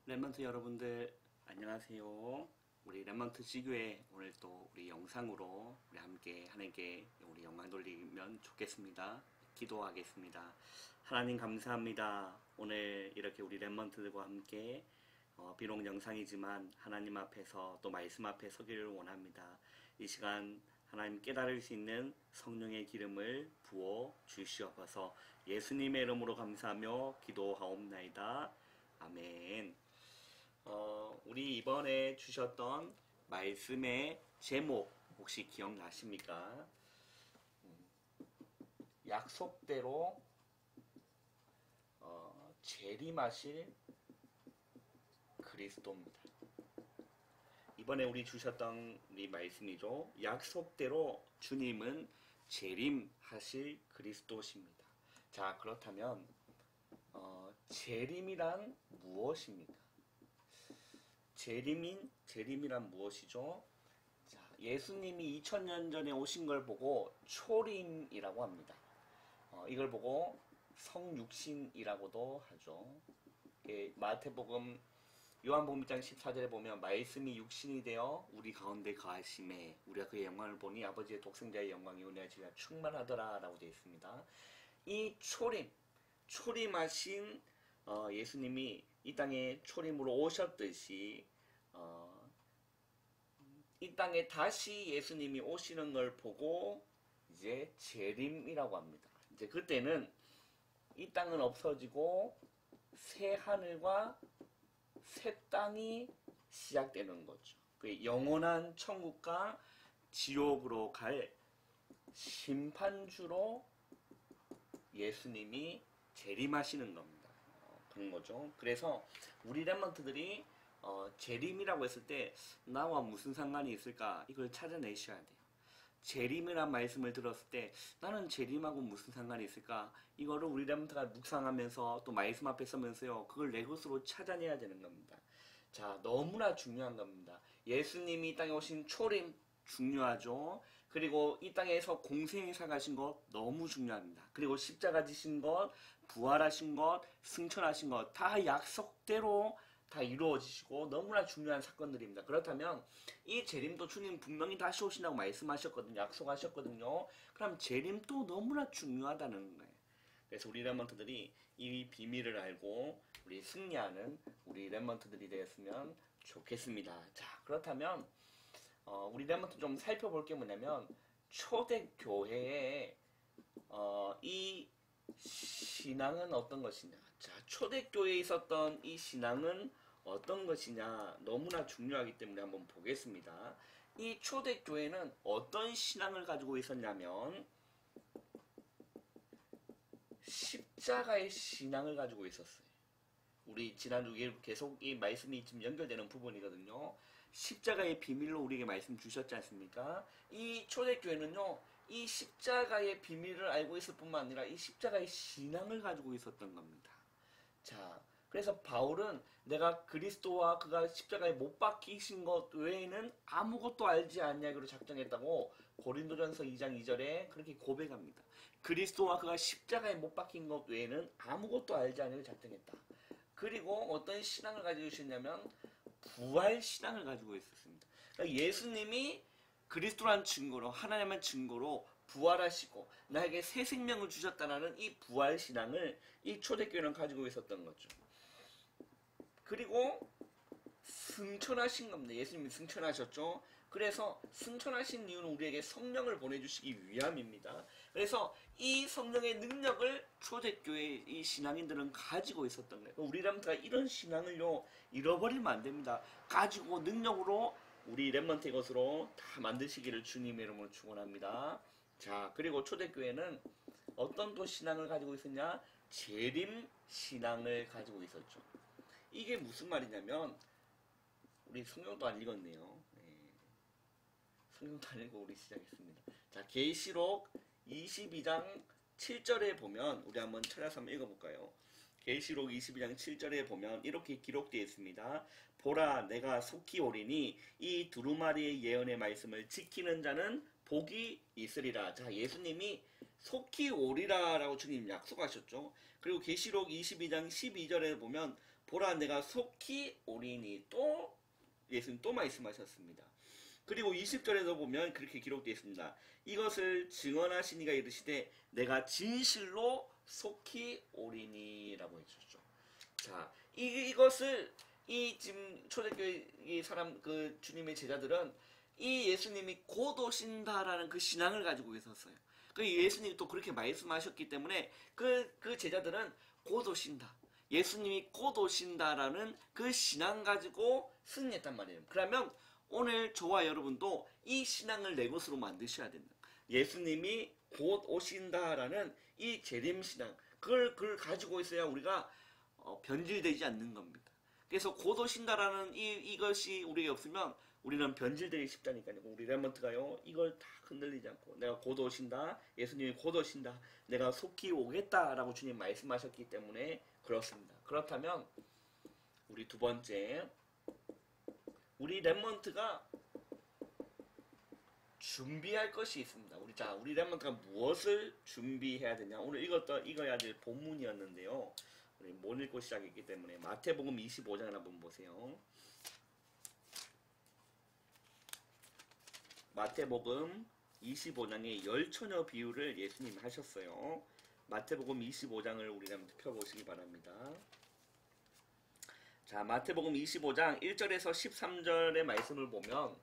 랩먼트 여러분들 안녕하세요. 우리 랩먼트 지교회 오늘 또 우리 영상으로 우리 함께 하나님께 우리 영광 돌리면 좋겠습니다. 기도하겠습니다. 하나님 감사합니다. 오늘 이렇게 우리 랩먼트들과 함께 비록 영상이지만 하나님 앞에서 또 말씀 앞에 서기를 원합니다. 이 시간 하나님 깨달을 수 있는 성령의 기름을 부어 주시옵소서. 예수님의 이름으로 감사하며 기도하옵나이다. 아멘. 우리 이번에 주셨던 말씀의 제목 혹시 기억나십니까? 약속대로 재림하실 그리스도입니다. 이번에 우리 주셨던 우리 말씀이죠. 약속대로 주님은 재림하실 그리스도십니다. 자, 그렇다면 재림이란 무엇입니까? 재림이란 무엇이죠? 자, 예수님이 2000년 전에 오신 걸 보고 초림이라고 합니다. 이걸 보고 성육신이라고도 하죠. 마태복음 요한복음 1장 14절에 보면 말씀이 육신이 되어 우리 가운데 거하심에 우리가 그의 영광을 보니 아버지의 독생자의 영광이 은혜와 진리가 충만하더라 라고 되어 있습니다. 이 초림하신 예수님이 이 땅에 초림으로 오셨듯이 이 땅에 다시 예수님이 오시는 걸 보고 이제 재림이라고 합니다. 이제 그때는 이 땅은 없어지고 새 하늘과 새 땅이 시작되는 거죠. 그 영원한 천국과 지옥으로 갈 심판주로 예수님이 재림하시는 겁니다. 그런 거죠. 그래서 우리 랩먼트들이 재림이라고 했을 때 나와 무슨 상관이 있을까 이걸 찾아내셔야 돼요. 재림이란 말씀을 들었을 때 나는 재림하고 무슨 상관이 있을까 이거를 우리 랩먼트가 묵상하면서 또 말씀 앞에 서면서요 그걸 내 것으로 찾아내야 되는 겁니다. 자, 너무나 중요한 겁니다. 예수님이 이 땅에 오신 초림 중요하죠. 그리고 이 땅에서 공생에 살아가신 것 너무 중요합니다. 그리고 십자가 지신 것, 부활하신 것, 승천하신 것 다 약속대로 다 이루어지시고 너무나 중요한 사건들입니다. 그렇다면 이 재림도 주님 분명히 다시 오신다고 말씀하셨거든요. 약속하셨거든요. 그럼 재림도 너무나 중요하다는 거예요. 그래서 우리 랩먼트들이 이 비밀을 알고 우리 승리하는 우리 랩먼트들이 되었으면 좋겠습니다. 자, 그렇다면 우리 랩먼트 좀 살펴볼 게 뭐냐면 초대교회의 이 신앙은 어떤 것이냐. 자, 초대교회에 있었던 이 신앙은 어떤 것이냐 너무나 중요하기 때문에 한번 보겠습니다. 이 초대교회는 어떤 신앙을 가지고 있었냐면 십자가의 신앙을 가지고 있었어요. 우리 지난주에 계속 이 말씀이 지금 연결되는 부분이거든요. 십자가의 비밀로 우리에게 말씀 주셨지 않습니까? 이 초대교회는요, 이 십자가의 비밀을 알고 있을 뿐만 아니라 이 십자가의 신앙을 가지고 있었던 겁니다. 자, 그래서 바울은 내가 그리스도와 그가 십자가에 못 박히신 것 외에는 아무것도 알지 않냐고 작정했다고 고린도전서 2장 2절에 그렇게 고백합니다. 그리스도와 그가 십자가에 못 박힌 것 외에는 아무것도 알지 않냐고 작정했다. 그리고 어떤 신앙을 가지고 있었냐면 부활 신앙을 가지고 있었습니다. 그러니까 예수님이 그리스도란 증거로 하나님의 증거로 부활하시고 나에게 새 생명을 주셨다는 이 부활 신앙을 이 초대교회는 가지고 있었던 거죠. 그리고 승천하신 겁니다. 예수님이 승천하셨죠. 그래서 승천하신 이유는 우리에게 성령을 보내주시기 위함입니다. 그래서 이 성령의 능력을 초대교회 이 신앙인들은 가지고 있었던 거예요. 우리 랩먼트가 이런 신앙을요 잃어버리면 안 됩니다. 가지고 능력으로 우리 랩먼트의 것으로 다 만드시기를 주님의 이름으로 축원합니다. 자, 그리고 초대교회는 어떤 또 신앙을 가지고 있었냐? 재림 신앙을 가지고 있었죠. 이게 무슨 말이냐면 우리 성경도 안 읽었네요. 성경도 안 읽고 우리 시작했습니다. 자, 계시록 22장 7절에 보면 우리 한번 찾아서 한번 읽어볼까요? 계시록 22장 7절에 보면 이렇게 기록되어 있습니다. 보라, 내가 속히 오리니 이 두루마리의 예언의 말씀을 지키는 자는 복이 있으리라. 자, 예수님이 속히 오리라 라고 주님 약속하셨죠. 그리고 계시록 22장 12절에 보면 보라 내가 속히 오리니. 또 예수님 또 말씀하셨습니다. 그리고 20절에도 보면 그렇게 기록되어 있습니다. 이것을 증언하시니가 이르시되 내가 진실로 속히 오리니 라고 해주셨죠. 자, 이것을 이 지금 초대교회 이 사람 그 주님의 제자들은 이 예수님이 곧 오신다라는 그 신앙을 가지고 있었어요. 그 예수님이 또 그렇게 말씀하셨기 때문에 그 제자들은 곧 오신다. 예수님이 곧 오신다라는 그 신앙 가지고 승리했단 말이에요. 그러면 오늘 저와 여러분도 이 신앙을 내 것으로 만드셔야 된다. 예수님이 곧 오신다라는 이 재림 신앙, 그걸 가지고 있어야 우리가 변질되지 않는 겁니다. 그래서 곧 오신다라는 이것이 우리에게 없으면 우리는 변질되기 쉽다니까요. 우리 렘넌트가요, 이걸 다 흔들리지 않고 내가 곧 오신다, 예수님이 곧 오신다, 내가 속히 오겠다라고 주님 말씀하셨기 때문에 그렇습니다. 그렇다면 우리 두 번째, 우리 렘넌트가 준비할 것이 있습니다. 우리 렘넌트가 무엇을 준비해야 되냐? 오늘 읽어야 될 본문이었는데요. 우리 못 읽고 시작했기 때문에 마태복음 25장을 한번 보세요. 마태복음 25장의 열처녀 비유를 예수님이 하셨어요. 마태복음 25장을 우리 한번 펴보시기 바랍니다. 자, 마태복음 25장 1절에서 13절의 말씀을 보면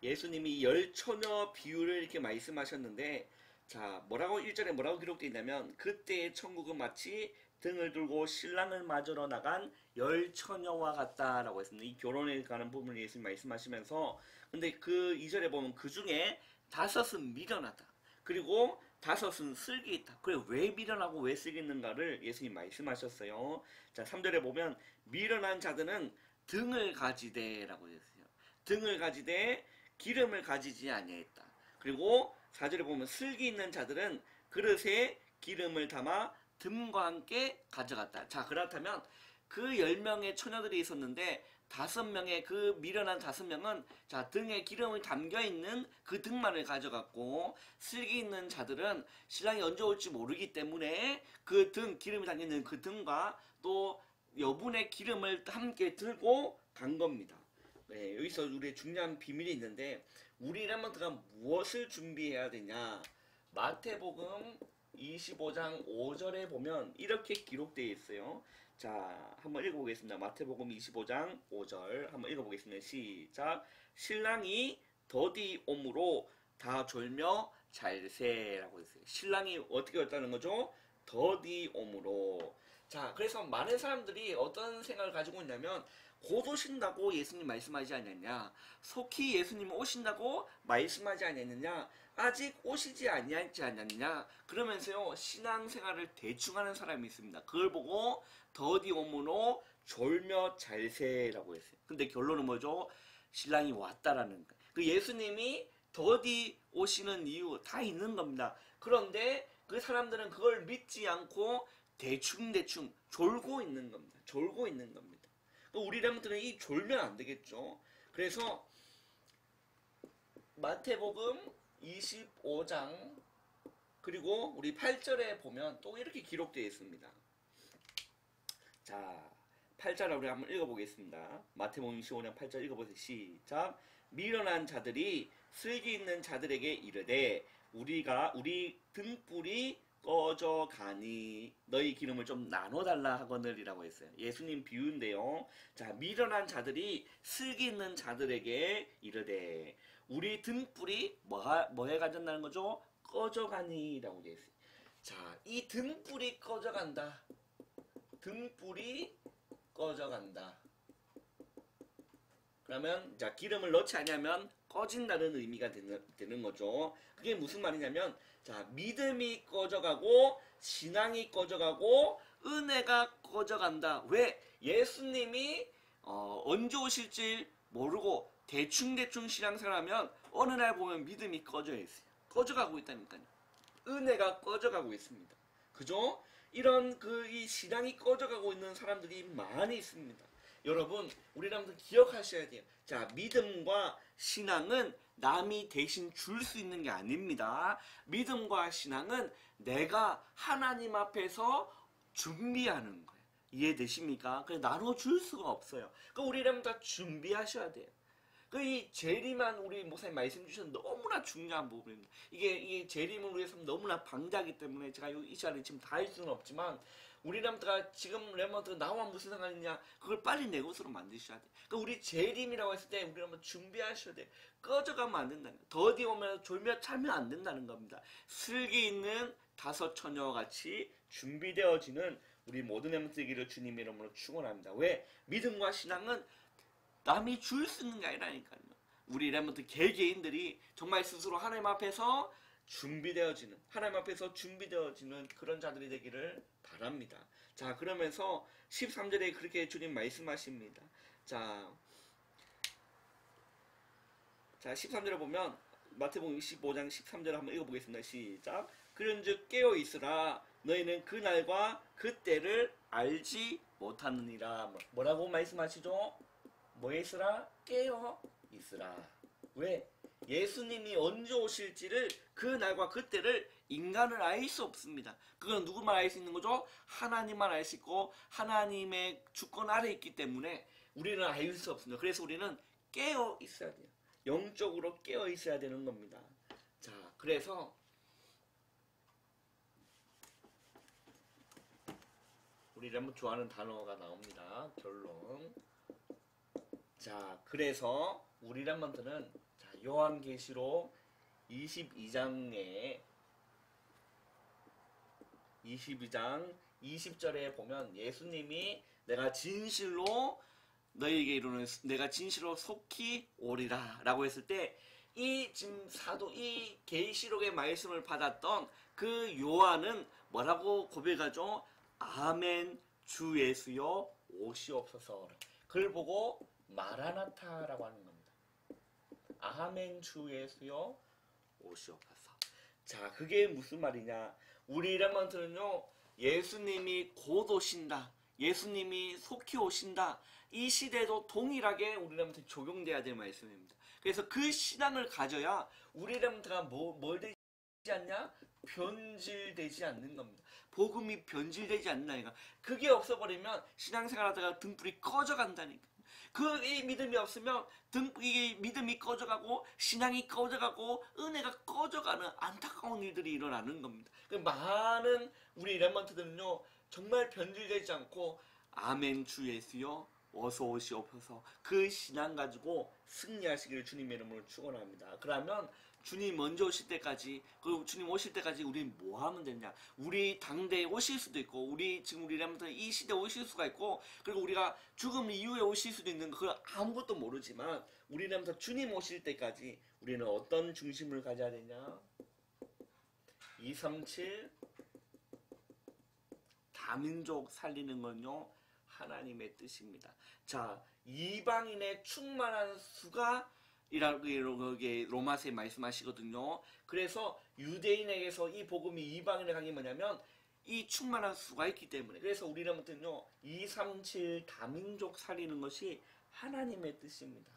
예수님이 열처녀 비유를 이렇게 말씀하셨는데, 자, 1절에 뭐라고 기록되어 있냐면 그때의 천국은 마치 등을 들고 신랑을 맞으러 나간 열처녀와 같다라고 했습니다. 이 결혼에 관한 부분을 예수님 말씀하시면서, 근데 그 2절에 보면 그 중에 5은 미련하다, 그리고 5은 슬기 있다. 그래, 왜 미련하고 왜 슬기 있는가를 예수님 말씀하셨어요. 자, 3절에 보면 미련한 자들은 등을 가지되 라고 했어요. 등을 가지되 기름을 가지지 아니했다. 그리고 4절에 보면 슬기 있는 자들은 그릇에 기름을 담아 듬과 함께 가져갔다. 자, 그렇다면 그 10명의 처녀들이 있었는데 5명의 그 미련한 5명은 자, 등에 기름을 담겨있는 그 등만을 가져갔고, 슬기 있는 자들은 신랑이 언제 올지 모르기 때문에 그 등, 기름이 담겨있는 그 등과 또 여분의 기름을 함께 들고 간 겁니다. 네, 여기서 우리의 중요한 비밀이 있는데, 우리 렘넌트가 무엇을 준비해야 되냐? 마태복음 25장 5절에 보면 이렇게 기록되어 있어요. 자, 한번 읽어보겠습니다. 마태복음 25장 5절 한번 읽어보겠습니다. 시작. 신랑이 더디 오므로 다 졸며 잘세라고 했어요. 신랑이 어떻게 왔다는 거죠? 더디 오므로. 자, 그래서 많은 사람들이 어떤 생각을 가지고 있냐면, 곧 오신다고 예수님 말씀하지 않았냐, 속히 예수님 오신다고 말씀하지 않았느냐, 아직 오시지 아니하지 않았느냐, 그러면서요 신앙생활을 대충 하는 사람이 있습니다. 그걸 보고 더디 오므로 졸며 잘세라고 했어요. 근데 결론은 뭐죠? 신랑이 왔다라는 거예요. 그 예수님이 더디 오시는 이유 다 있는 겁니다. 그런데 그 사람들은 그걸 믿지 않고 대충 졸고 있는 겁니다. 졸고 있는 겁니다. 우리 렘넌트는 이 졸면 안 되겠죠. 그래서 마태복음 25장 그리고 우리 8절에 보면 또 이렇게 기록되어 있습니다. 자, 8절 우리 한번 읽어보겠습니다. 마태복음 25장 8절 읽어보세요. 시작. 미련한 자들이 슬기 있는 자들에게 이르되 우리 등불이 꺼져가니 너희 기름을 좀 나눠달라 하거늘이라고 했어요. 예수님 비유인데요. 자, 미련한 자들이 슬기 있는 자들에게 이르되 우리 등불이 뭐에 가졌다는 거죠? 꺼져가니라고 되어 있어요. 자, 이 등불이 꺼져간다. 등불이 꺼져간다. 그러면 자, 기름을 넣지 않으면 꺼진다는 의미가 되는 거죠. 그게 무슨 말이냐면, 자, 믿음이 꺼져가고 신앙이 꺼져가고 은혜가 꺼져간다. 왜? 예수님이 언제 오실지 모르고 대충 신앙생활하면 어느 날 보면 믿음이 꺼져 있어요. 꺼져가고 있다니까요. 은혜가 꺼져가고 있습니다. 그죠? 이런 이 신앙이 꺼져가고 있는 사람들이 많이 있습니다. 여러분 우리 여러분들 기억하셔야 돼요. 자, 믿음과 신앙은 남이 대신 줄 수 있는 게 아닙니다. 믿음과 신앙은 내가 하나님 앞에서 준비하는 거예요. 이해되십니까? 그래서 나눠 줄 수가 없어요. 그 우리 여러분 다 준비하셔야 돼요. 이 재림만 우리 목사님 말씀 주셔서 너무나 중요한 부분입니다. 이게 재림을 위해서 너무나 방대하기 때문에 제가 이 시간에 지금 다 할 수는 없지만 우리 렘터가 지금 렘터가 나와 무슨 상관이냐 그걸 빨리 내 것으로 만드셔야 돼. 그러니까 우리 재림이라고 했을 때 우리 렘터 준비하셔야 돼. 꺼져가면 안 된다는 거야. 더디 오면 졸며 차면 안 된다는 겁니다. 슬기 있는 다섯 처녀와 같이 준비되어지는 우리 모든 렘터 되기를 주님의 이름으로 축원합니다. 왜? 믿음과 신앙은 남이 줄 수 있는 게 아니라니까요. 우리 렘넌트 개개인들이 정말 스스로 하나님 앞에서 준비되어지는 하나님 앞에서 준비되어지는 그런 자들이 되기를 바랍니다. 자, 그러면서 13절에 그렇게 주님 말씀하십니다. 자 13절에 보면 마태복음 25장 13절 한번 읽어보겠습니다. 시작. 그런즉 깨어 있으라 너희는 그 날과 그 때를 알지 못하느니라. 뭐라고 말씀하시죠? 뭐에 있으라? 깨어 있으라. 왜? 예수님이 언제 오실지를 그 날과 그때를 인간은 알 수 없습니다. 그건 누구만 알 수 있는 거죠? 하나님만 알 수 있고 하나님의 주권 아래 있기 때문에 우리는 알 수 없습니다. 그래서 우리는 깨어 있어야 돼요. 영적으로 깨어 있어야 되는 겁니다. 자, 그래서 우리 너무 좋아하는 단어가 나옵니다. 결론. 자, 그래서 우리 렘넌트는 요한계시록 22장 20절에 보면 예수님이 내가 진실로 너희에게 이르는 내가 진실로 속히 오리라 라고 했을 때 이 지금 사도 이 계시록의 말씀을 받았던 그 요한은 뭐라고 고백하죠? 아멘 주 예수여 오시옵소서. 그걸 보고 마라나타라고 하는 겁니다. 아멘 주 예수여 오시옵소서. 자, 그게 무슨 말이냐? 우리 렘넌트는요 예수님이 곧 오신다. 예수님이 속히 오신다. 이 시대도 동일하게 우리 렘넌트 적용돼야 될 말씀입니다. 그래서 그 신앙을 가져야 우리 렘넌트가 뭘 되지 않냐? 변질되지 않는 겁니다. 복음이 변질되지 않는다니까. 그게 없어버리면 신앙생활하다가 등불이 꺼져간다니까. 이 믿음이 없으면 이 믿음이 꺼져가고 신앙이 꺼져가고 은혜가 꺼져가는 안타까운 일들이 일어나는 겁니다. 많은 우리 렘넌트들은요 정말 변질되지 않고 아멘 주 예수여 어서 오시옵소서 그 신앙 가지고 승리하시기를 주님의 이름으로 축원합니다. 그러면 주님 먼저 오실 때까지 그리고 주님 오실 때까지 우리는 뭐 하면 되냐? 우리 당대에 오실 수도 있고 지금 우리 렘넌트 이 시대에 오실 수가 있고 그리고 우리가 죽음 이후에 오실 수도 있는 거 그걸 아무것도 모르지만 우리 렘넌트 주님 오실 때까지 우리는 어떤 중심을 가져야 되냐? 237 다민족 살리는 건요 하나님의 뜻입니다. 자, 이방인의 충만한 수가 이라게 로마서에 말씀하시거든요. 그래서 유대인에게서 이 복음이 이방인에 가게 뭐냐면 이 충만한 수가 있기 때문에 그래서 우리는요 237 다민족 살리는 것이 하나님의 뜻입니다.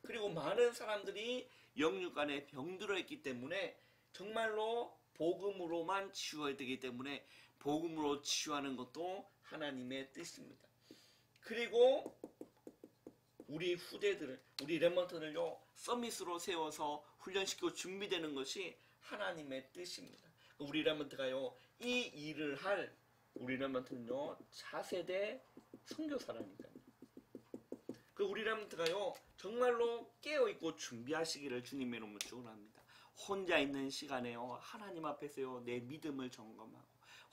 그리고 많은 사람들이 영육간에 병들어 있기 때문에 정말로 복음으로만 치유해야 되기 때문에 복음으로 치유하는 것도 하나님의 뜻입니다. 그리고 우리 후대들을 우리 렘넌트들요 서밋으로 세워서 훈련시키고 준비되는 것이 하나님의 뜻입니다. 우리 렘넌트가요 이 일을 할 우리 렘넌트는요 차세대 선교사라니까요. 우리 렘넌트가요 정말로 깨어있고 준비하시기를 주님의 이름으로 축원합니다. 혼자 있는 시간에요 하나님 앞에서요 내 믿음을 점검하고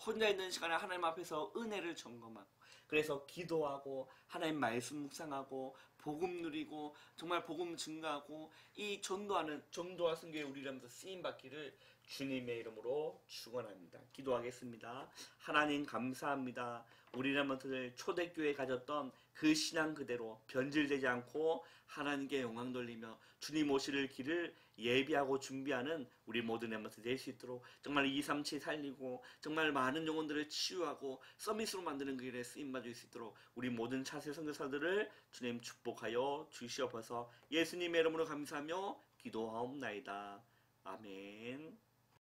혼자 있는 시간에 하나님 앞에서 은혜를 점검하고 그래서 기도하고 하나님 말씀 묵상하고 복음 누리고 정말 복음 증가하고 이 전도와 선교에 우리 렘넌트 쓰임 받기를 주님의 이름으로 축원합니다. 기도하겠습니다. 하나님 감사합니다. 우리 렘넌트들 초대교회 가졌던 그 신앙 그대로 변질되지 않고 하나님께 영광 돌리며 주님 오실 길을 예비하고 준비하는 우리 모든 렘넌트 될 수 있도록 정말 237 살리고 정말 많은 영혼들을 치유하고 서밋으로 만드는 그 일에 쓰임받을 수 있도록 우리 모든 차세 선교사들을 주님 축복하여 주시옵소서. 예수님의 이름으로 감사하며 기도하옵나이다. 아멘.